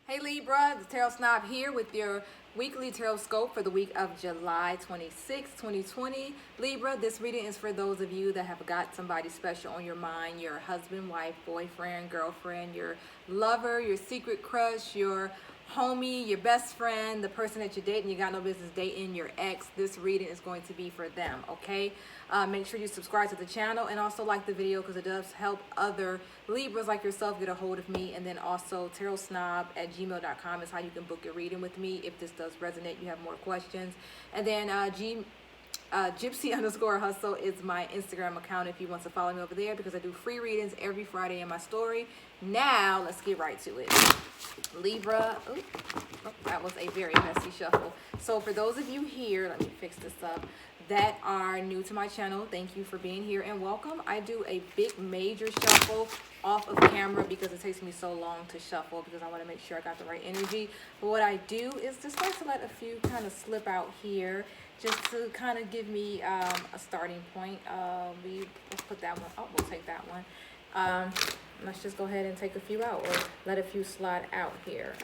Hey Libra, the Tarot Snob here with your weekly tarot scope for the week of July 26, 2020. Libra, this reading is for those of you that have got somebody special on your mind, your husband, wife, boyfriend, girlfriend, your lover, your secret crush, your homie, your best friend, the person that you're dating, you got no business dating, your ex. This reading is going to be for them, okay? Make sure you subscribe to the channel and also like the video because it does help other Libras like yourself get a hold of me. And then also tarotsnob@gmail.com is how you can book your reading with me if this does resonate, you have more questions. And then Gypsy_hustle is my Instagram account if you want to follow me over there because I do free readings every Friday in my story. Now let's get right to it. Libra, that was a very messy shuffle. So for those of you here, let me fix this up, that are new to my channel, thank you for being here and welcome. I do a big major shuffle off of camera because it takes me so long to shuffle because I want to make sure I got the right energy. But what I do is just like to let a few kind of slip out here just to kind of give me a starting point. Let's put that one, we'll take that one. Let's just go ahead and take a few out or let a few slide out here.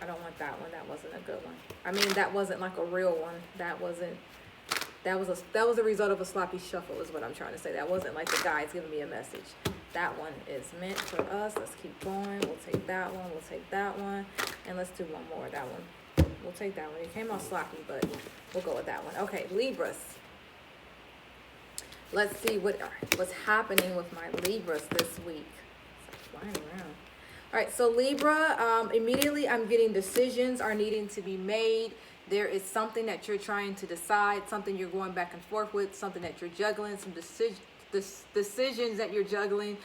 I don't want that one. That wasn't a good one. I mean, that wasn't like a real one. That was a result of a sloppy shuffle is what I'm trying to say. That wasn't like the guide's giving me a message. That one is meant for us. Let's keep going. We'll take that one. We'll take that one. And let's do one more. That one. We'll take that one. It came out sloppy, but we'll go with that one. Okay, Libras. Let's see what's happening with my Libras this week. It's flying around. All right, so Libra, immediately I'm getting decisions are needing to be made. There is something that you're trying to decide, something you're going back and forth with, something that you're juggling, some decisions that you're juggling.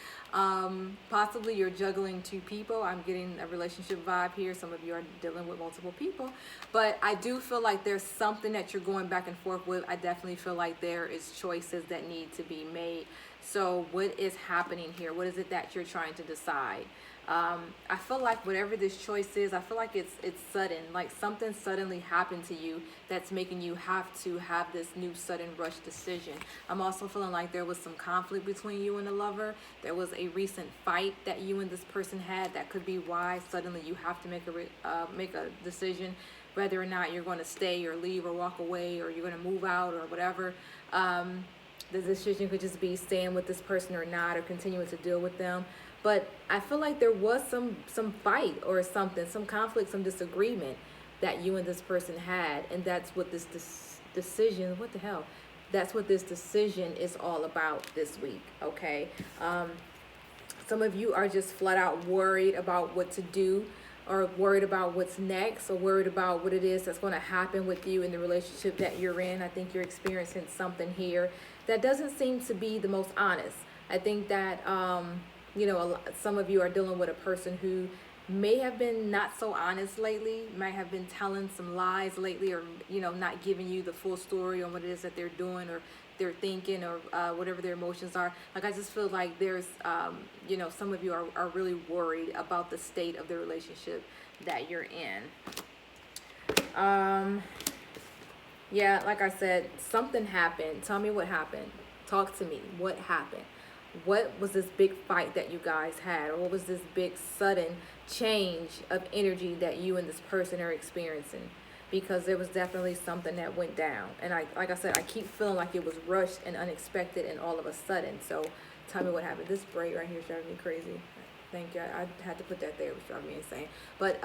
Possibly you're juggling two people. I'm getting a relationship vibe here. Some of you are dealing with multiple people, but I do feel like there's something that you're going back and forth with. I definitely feel like there is choices that need to be made. So what is happening here? What is it that you're trying to decide? I feel like whatever this choice is, I feel like it's sudden, like something suddenly happened to you that's making you have to have this new sudden rush decision. I'm also feeling like there was some conflict between you and the lover. There was a recent fight that you and this person had that could be why suddenly you have to make a decision whether or not you're going to stay or leave or walk away or you're going to move out or whatever. The decision could just be staying with this person or not, or continuing to deal with them. But I feel like there was some fight or something, some conflict, some disagreement that you and this person had. And that's what this decision, what the hell? That's what this decision is all about this week, okay? Some of you are just flat out worried about what to do or worried about what's next or worried about what it is that's going to happen with you in the relationship that you're in. I think you're experiencing something here that doesn't seem to be the most honest. I think that, some of you are dealing with a person who may have been not so honest lately, might have been telling some lies lately, or, not giving you the full story on what it is that they're doing or they're thinking or whatever their emotions are. Like, I just feel like there's, some of you are really worried about the state of the relationship that you're in. Yeah, like I said, something happened. Tell me what happened. Talk to me. What happened? What was this big fight that you guys had? Or what was this big sudden change of energy that you and this person are experiencing? Because there was definitely something that went down. And like I said, I keep feeling like it was rushed and unexpected and all of a sudden. So tell me what happened. This braid right here is driving me crazy. Thank you. I had to put that there. It was driving me insane. But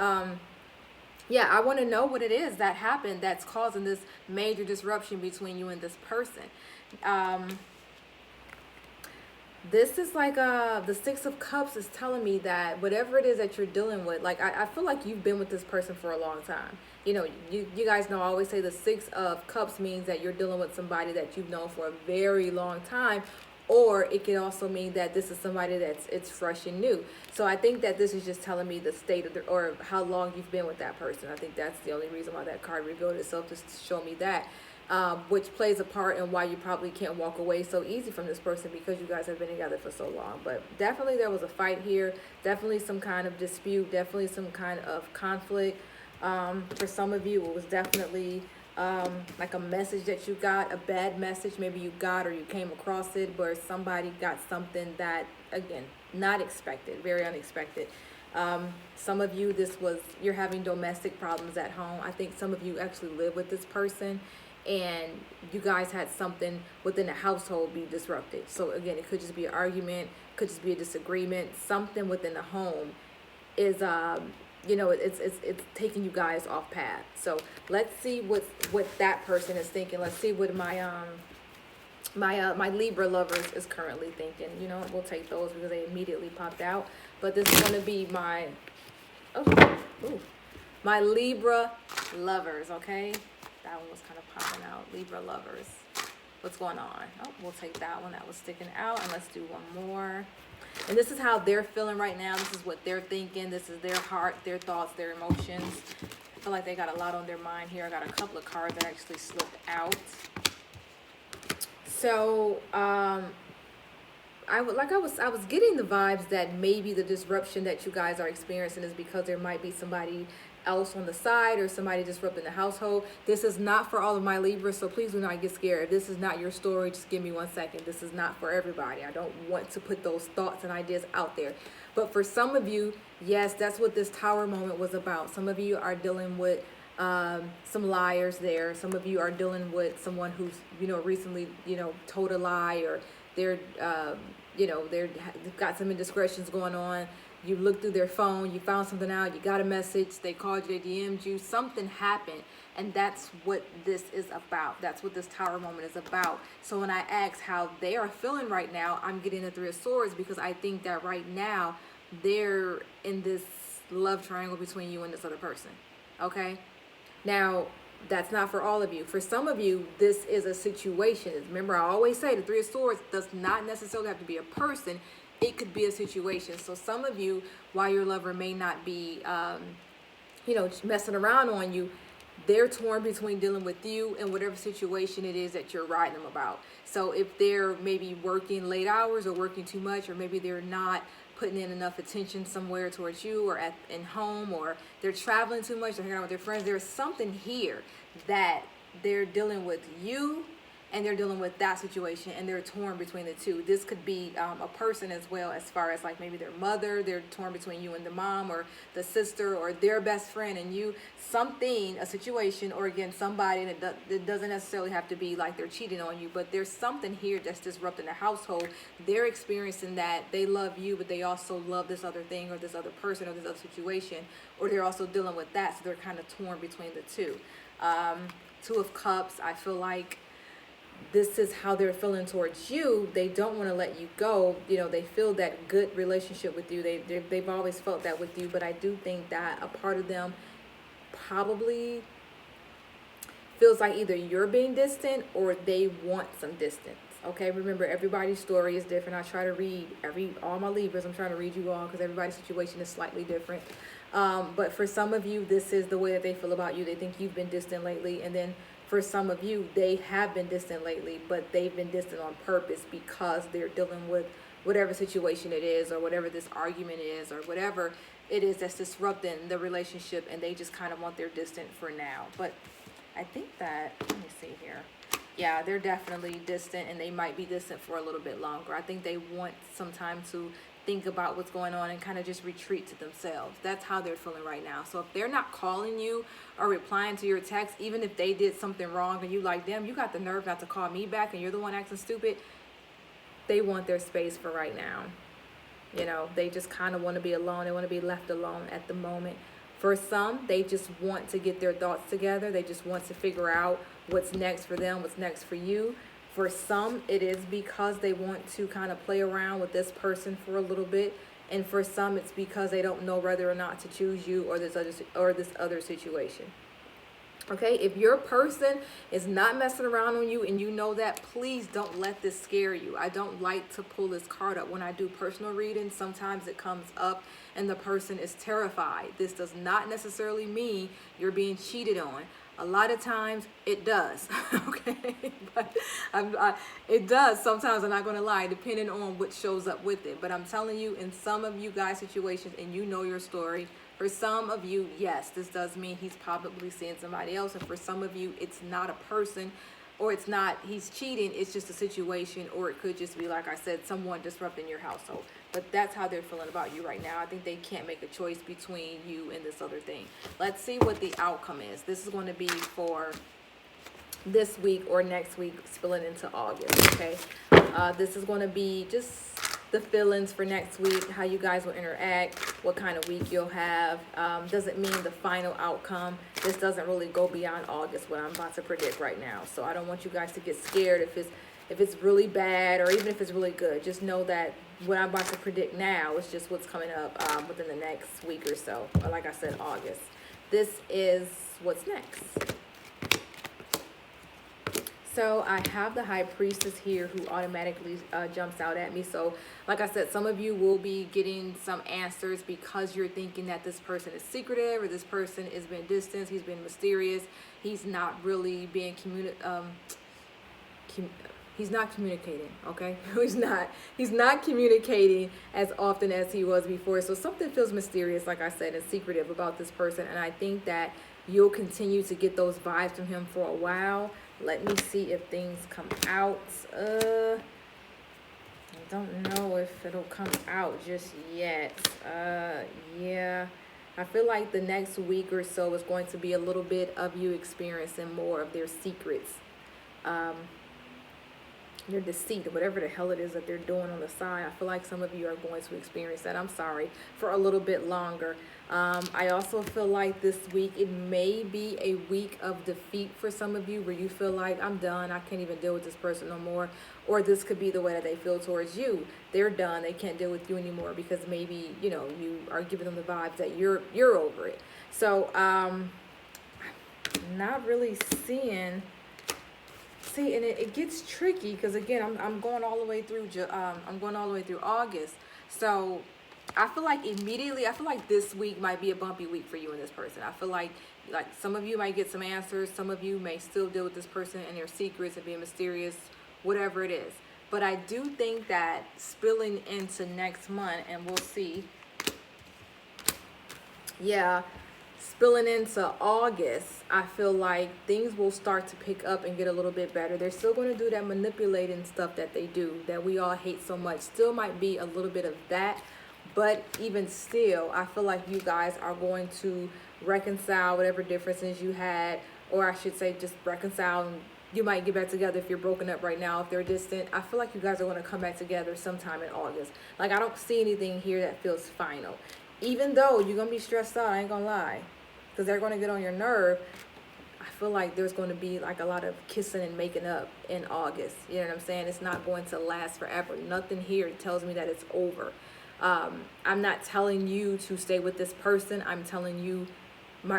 yeah, I want to know what it is that happened that's causing this major disruption between you and this person. This is like the Six of Cups is telling me that whatever it is that you're dealing with, like I feel like you've been with this person for a long time. You guys know I always say the Six of Cups means that you're dealing with somebody that you've known for a very long time, or it can also mean that this is somebody it's fresh and new. So I think that this is just telling me the state of or how long you've been with that person. I think that's the only reason why that card revealed itself, just to show me that. Which plays a part in why you probably can't walk away so easy from this person because you guys have been together for so long. But definitely there was a fight here, definitely some kind of dispute, definitely some kind of conflict. For some of you, it was definitely like a message that you got, a bad message maybe you got or you came across it where somebody got something that, again, not expected, very unexpected. Some of you, you're having domestic problems at home. I think some of you actually live with this person, and you guys had something within the household be disrupted. So again, it could just be an argument, could just be a disagreement, something within the home is it's taking you guys off path. So let's see what that person is thinking. Let's see what my Libra lovers is currently thinking. You know, we'll take those because they immediately popped out. But this is going to be my Libra lovers, okay? That one was kind of popping out. Libra lovers. What's going on? Oh, we'll take that one that was sticking out, and let's do one more. And this is how they're feeling right now. This is what they're thinking. This is their heart, their thoughts, their emotions. I feel like they got a lot on their mind here. I got a couple of cards that actually slipped out. So, I was getting the vibes that maybe the disruption that you guys are experiencing is because there might be somebody else on the side or somebody disrupting the household. This is not for all of my Libras, so please do not get scared. If this is not your story, just give me 1 second. This is not for everybody. I don't want to put those thoughts and ideas out there. But for some of you, yes, that's what this Tower moment was about. Some of you are dealing with some liars there. Some of you are dealing with someone who's, recently, told a lie, or they've got some indiscretions going on. You looked through their phone, you found something out, you got a message, they called you, they DM'd you, something happened. And that's what this is about. That's what this Tower moment is about. So when I ask how they are feeling right now, I'm getting the Three of Swords, because I think that right now they're in this love triangle between you and this other person. Okay? Now, that's not for all of you. For some of you, this is a situation. Remember, I always say the Three of Swords does not necessarily have to be a person. It could be a situation. So some of you, while your lover may not be, messing around on you, they're torn between dealing with you and whatever situation it is that you're writing them about. So if they're maybe working late hours or working too much, or maybe they're not putting in enough attention somewhere towards you, or in home, or they're traveling too much, they're hanging out with their friends, there's something here that they're dealing with you, and they're dealing with that situation, and they're torn between the two. This could be a person as well, as far as like maybe their mother, they're torn between you and the mom, or the sister, or their best friend and you. Something, a situation, or again, somebody that doesn't necessarily have to be like they're cheating on you, but there's something here that's disrupting the household. They're experiencing that they love you, but they also love this other thing, or this other person, or this other situation, or they're also dealing with that, so they're kind of torn between the two. Two of Cups, I feel like this is how they're feeling towards you. They don't want to let you go. They feel that good relationship with you. They've always felt that with you, but I do think that a part of them probably feels like either you're being distant or they want some distance. Okay, remember, everybody's story is different. I try to read all my Libras. I'm trying to read you all because everybody's situation is slightly different. But for some of you, this is the way that they feel about you. They think you've been distant lately, and then for some of you, they have been distant lately, but they've been distant on purpose because they're dealing with whatever situation it is, or whatever this argument is, or whatever it is that's disrupting the relationship, and they just kind of want their distance for now. But I think that, let me see here. Yeah, they're definitely distant, and they might be distant for a little bit longer. I think they want some time to think about what's going on and kind of just retreat to themselves. That's how they're feeling right now. So if they're not calling you or replying to your text, even if they did something wrong and you like them, you got the nerve not to call me back and you're the one acting stupid, they want their space for right now. They just kind of want to be alone. They want to be left alone at the moment. For some, they just want to get their thoughts together. They just want to figure out what's next for them, what's next for you. For some, it is because they want to kind of play around with this person for a little bit. And for some, it's because they don't know whether or not to choose you or this other situation. Okay, if your person is not messing around on you and you know that, please don't let this scare you. I don't like to pull this card up when I do personal readings. Sometimes it comes up and the person is terrified. This does not necessarily mean you're being cheated on. A lot of times it does, okay? But it does sometimes, I'm not going to lie, depending on what shows up with it. But I'm telling you, in some of you guys' situations, and you know your story, for some of you, yes, this does mean he's probably seeing somebody else. And for some of you, it's not a person, or he's cheating, it's just a situation, or it could just be, like I said, someone disrupting your household. But that's how they're feeling about you right now. I think they can't make a choice between you and this other thing. Let's see what the outcome is. This is going to be for this week or next week, spilling into August, okay? This is going to be just the feelings for next week, how you guys will interact, what kind of week you'll have. Doesn't mean the final outcome. This doesn't really go beyond August, what I'm about to predict right now. So I don't want you guys to get scared if it's really bad or even if it's really good. Just know that what I'm about to predict now is just what's coming up within the next week or so. Or like I said, August. This is what's next. So I have the High Priestess here who automatically jumps out at me. So like I said, some of you will be getting some answers because you're thinking that this person is secretive or this person is being distant, he's been mysterious, he's not really being he's not communicating, okay? He's not communicating as often as he was before. So something feels mysterious, like I said, and secretive about this person. And I think that you'll continue to get those vibes from him for a while. Let me see if things come out. I don't know if it'll come out just yet. Yeah. I feel like the next week or so is going to be a little bit of you experiencing more of their secrets. Your deceit, whatever the hell it is that they're doing on the side. I feel like some of you are going to experience that. I'm sorry, for a little bit longer. I also feel like this week it may be a week of defeat for some of you, where you feel like, I'm done, I can't even deal with this person no more. Or this could be the way that they feel towards you. They're done, they can't deal with you anymore because maybe, you know, you are giving them the vibes that you're over it. So not really seeing. See, and it gets tricky because again, I'm going all the way through August. So I feel like this week might be a bumpy week for you and this person. I feel like some of you might get some answers. Some of you may still deal with this person and their secrets and being mysterious, whatever it is. But I do think that spilling into next month, and we'll see. Yeah. Spilling into August, I feel like things will start to pick up and get a little bit better. They're still going to do that manipulating stuff that they do, that we all hate so much. Still might be a little bit of that. But even still, I feel like you guys are going to reconcile whatever differences you had. Or I should say just reconcile. And you might get back together if you're broken up right now, if they're distant. I feel like you guys are going to come back together sometime in August. Like, I don't see anything here that feels final. Even though you're going to be stressed out, I ain't going to lie, because they're going to get on your nerve. I feel like there's going to be like a lot of kissing and making up in August. You know what I'm saying? It's not going to last forever. Nothing here tells me that it's over. I'm not telling you to stay with this person. I'm telling you, my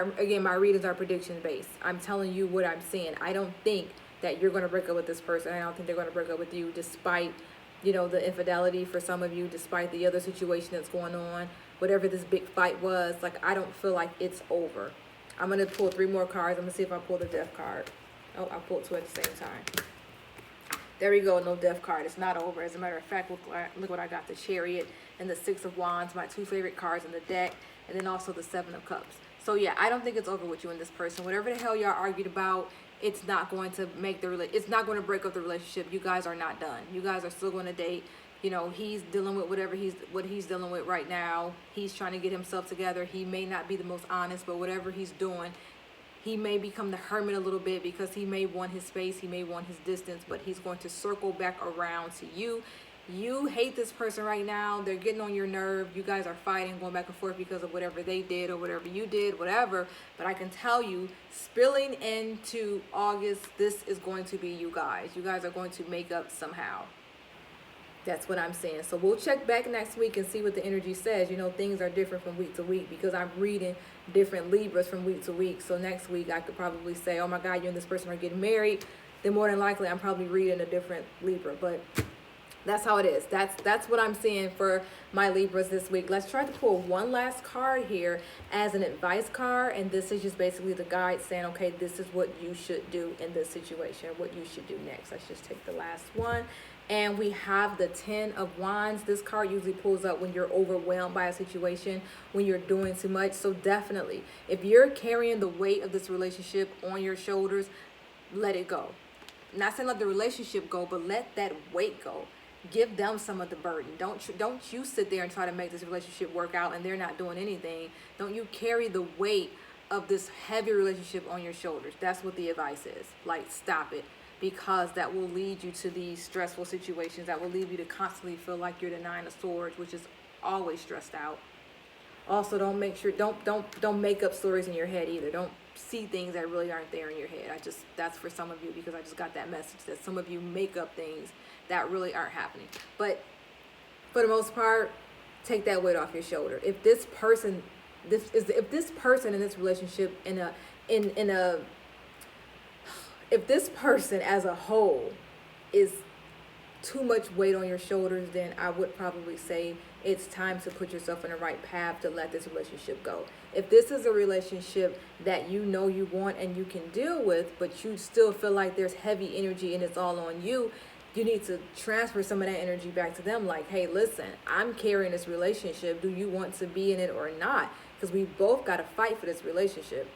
readings are prediction based. I'm telling you what I'm seeing. I don't think that you're going to break up with this person. I don't think they're going to break up with you, despite, you know, the infidelity for some of you, despite the other situation that's going on. Whatever this big fight was, like, I don't feel like it's over. I'm going to pull 3 more cards. I'm going to see if I pull the death card. Oh, I pulled 2 at the same time. There we go. No death card. It's not over. As a matter of fact, look what I got. The Chariot and the 6 of Wands, my 2 favorite cards in the deck. And then also the 7 of Cups. So, yeah, I don't think it's over with you and this person. Whatever the hell y'all argued about, it's not going to it's not going to break up the relationship. You guys are not done. You guys are still going to date. You know, he's dealing with what he's dealing with right now. He's trying to get himself together. He may not be the most honest, but whatever he's doing, he may become the hermit a little bit because he may want his space. He may want his distance, but he's going to circle back around to you. You hate this person right now. They're getting on your nerve. You guys are fighting, going back and forth because of whatever they did or whatever you did, whatever. But I can tell you, spilling into August, this is going to be you guys. You guys are going to make up somehow. That's what I'm saying. So we'll check back next week and see what the energy says. You know, things are different from week to week because I'm reading different Libras from week to week. So next week I could probably say, oh my God, you and this person are getting married. Then more than likely I'm probably reading a different Libra. But that's how it is. That's what I'm seeing for my Libras this week. Let's try to pull one last card here as an advice card. And this is just basically the guide saying, okay, this is what you should do in this situation, what you should do next. Let's just take the last one. And we have the 10 of Wands. This card usually pulls up when you're overwhelmed by a situation, when you're doing too much. So definitely, if you're carrying the weight of this relationship on your shoulders, let it go. Not saying let the relationship go, but let that weight go. give them some of the burden. Don't you sit there and try to make this relationship work out and they're not doing anything. Don't you carry the weight of this heavy relationship on your shoulders. That's what the advice is. Like, stop it, because that will lead you to these stressful situations, that will lead you to constantly feel like you're the Nine of Swords, which is always stressed out. Also, don't make up stories in your head either. Don't see things that really aren't there in your head. That's for some of you, because I just got that message that some of you make up things that really aren't happening. But for the most part, take that weight off your shoulder. If this person in this relationship if this person as a whole is too much weight on your shoulders, then I would probably say it's time to put yourself in the right path to let this relationship go. If this is a relationship that you know you want and you can deal with, but you still feel like there's heavy energy and it's all on you, you need to transfer some of that energy back to them. Like, hey, listen, I'm carrying this relationship. Do you want to be in it or not? Because we both got to fight for this relationship.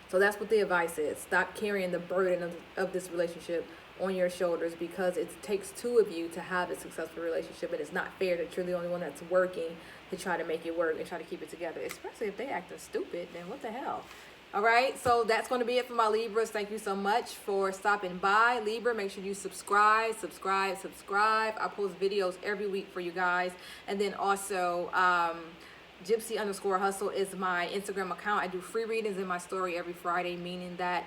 So that's what the advice is. Stop carrying the burden of this relationship on your shoulders, because it takes two of you to have a successful relationship, and it's not fair that you're the only one that's working to try to make it work and try to keep it together, especially if they acting stupid. Then what the hell? All right, so that's going to be it for my Libras. Thank you so much for stopping by. Libra, make sure you subscribe. I post videos every week for you guys. And then also, Gypsy_Hustle is my Instagram account. I do free readings in my story every Friday, meaning that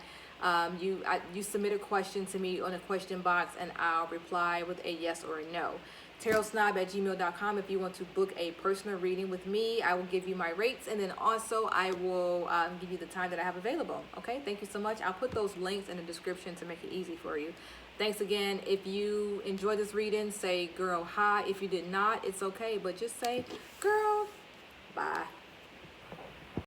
you submit a question to me on a question box and I'll reply with a yes or a no. tarotsnob@gmail.com if you want to book a personal reading with me. I will give you my rates, and then also I will give you the time that I have available. Okay, thank you so much. I'll put those links in the description to make it easy for you. Thanks again. If you enjoyed this reading, say girl hi. If you did not, it's okay, but just say girl bye.